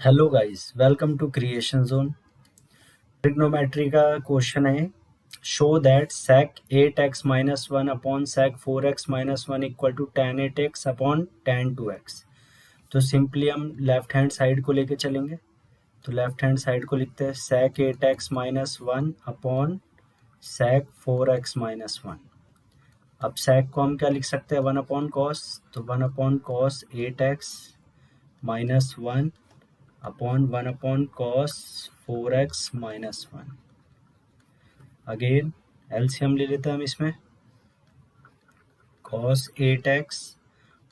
Hello guys, welcome to creation zone. Trigonometry का question है, show that sec 8x minus one upon sec 4x minus one equal to tan 8x upon tan 2x। तो simply हम left hand side को लेके चलेंगे। तो left hand side को लिखते हैं sec 8x minus one upon sec 4x minus one. अब sec को हम क्या लिख सकते हैं, वन अपॉन कॉस, तो one upon cos 8x minus one upon one upon cos 4x minus one. Again LCM ले लेते हैं हम इसमें, cos 8x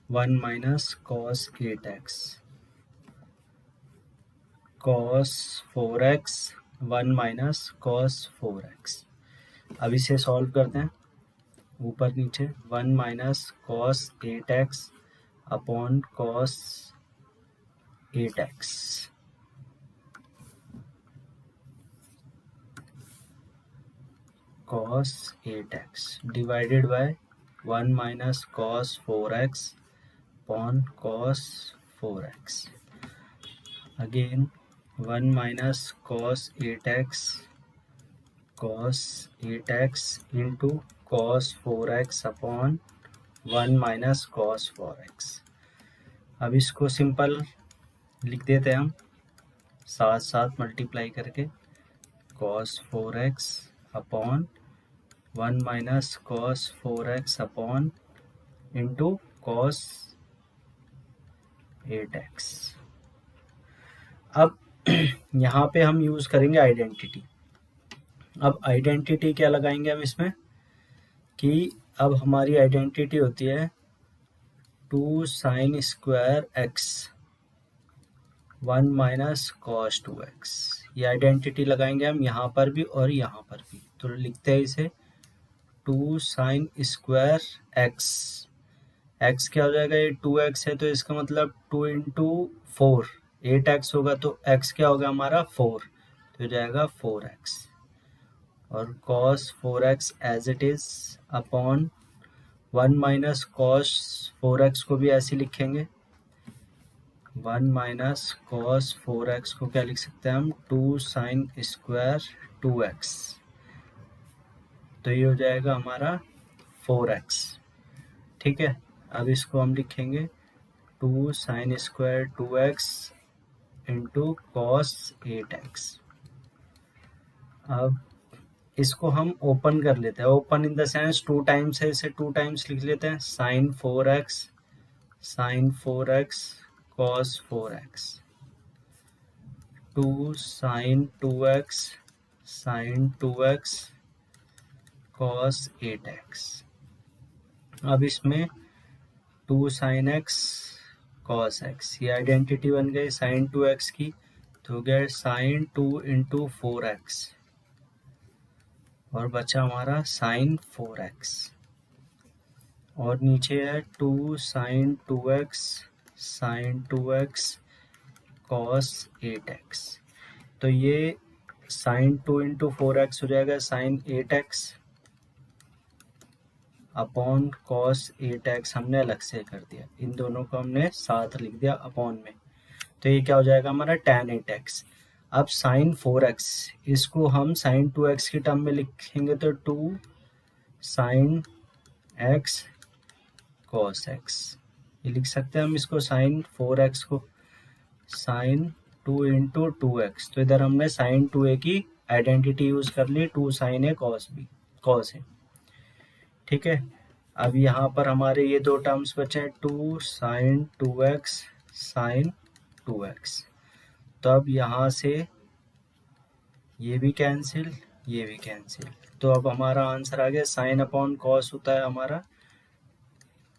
one minus cos 8x, cos 4x one minus cos 4x। अब इसे सॉल्व करते हैं, ऊपर नीचे one minus cos 8x upon cos 8x, cos 8x divided by 1 minus cos 4x upon cos 4x. Again 1 minus cos 8x into cos 4x upon 1 minus cos 4x. अब इसको simple लिख देते हैं हम, साथ साथ मल्टीप्लाई करके cos 4x upon 1 minus cos 4x upon into cos 8x। अब यहाँ पे हम यूज़ करेंगे आइडेंटिटी। अब आइडेंटिटी क्या लगाएंगे हम इसमें कि अब हमारी आइडेंटिटी होती है 2 sine square x 1 minus cos 2x। ये आइडेंटिटी लगाएंगे हम यहाँ पर भी और यहाँ पर भी। तो लिखते हैं इसे 2 साइन स्क्वायर एक्स, एक्स क्या हो जाएगा, ये 2x है तो इसका मतलब 2 इंटू 4, 8x होगा तो x क्या होगा हमारा 4, तो हो जाएगा 4x। और cos 4x as it is upon 1 minus cos 4x को भी ऐसे लिखेंगे, 1 माइनस cos 4x को क्या लिख सकते हैं हम, 2 साइन स्क्वायर 2x, तो ये हो जाएगा हमारा 4x। ठीक है, अब इसको हम लिखेंगे 2 sine square 2x into cos 8x। अब इसको हम ओपन कर लेते हैं, open in the sense 2 times है, इसे 2 टाइम्स लिख लेते हैं, sign 4x cos 4x, 2 sign 2x cos 8x। अब इसमें 2 साइन x कॉस x, ये आइडेंटिटी बन गई साइन 2x की, तो हो गया साइन 2 इंटू 4x और बचा हमारा साइन 4x, और नीचे है 2 साइन 2x कॉस 8x। तो ये साइन 2 इंटू 4x हो जाएगा sign 8x upon cos 8x, हमने अलग से कर दिया, इन दोनों को हमने साथ लिख दिया अपॉन में, तो ये क्या हो जाएगा हमारा tan 8x। अब साइन 4x, इसको हम साइन 2x की टर्म में लिखेंगे तो 2 साइन x कॉस x, ये लिख सकते हैं हम इसको, साइन 4x को साइन 2 इंटू 2x, तो इधर हमने साइन 2a की आइडेंटिटी यूज कर ली, 2 साइन a कॉस है। ठीक है, अब यहाँ पर हमारे ये दो टर्म्स बचे हैं, 2 साइन 2x साइन 2x, तो अब यहाँ से ये भी कैंसिल, ये भी कैंसिल, तो अब हमारा आंसर आ गया साइन अपॉन कॉस होता है हमारा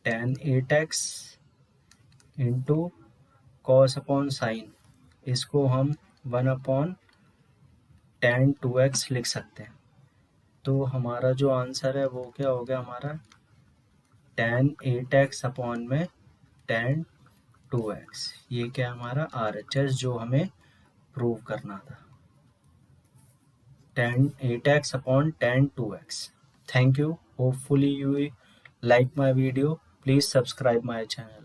tan 8x into cos upon sine, इसको हम 1 अपॉन tan 2x लिख सकते हैं। तो हमारा जो आंसर है वो क्या हो गया हमारा tan 8x अपॉन में tan 2x, ये क्या हमारा RHS जो हमें प्रूव करना था, tan 8x upon tan 2x. Thank you. Hopefully you like my video. Please subscribe my channel.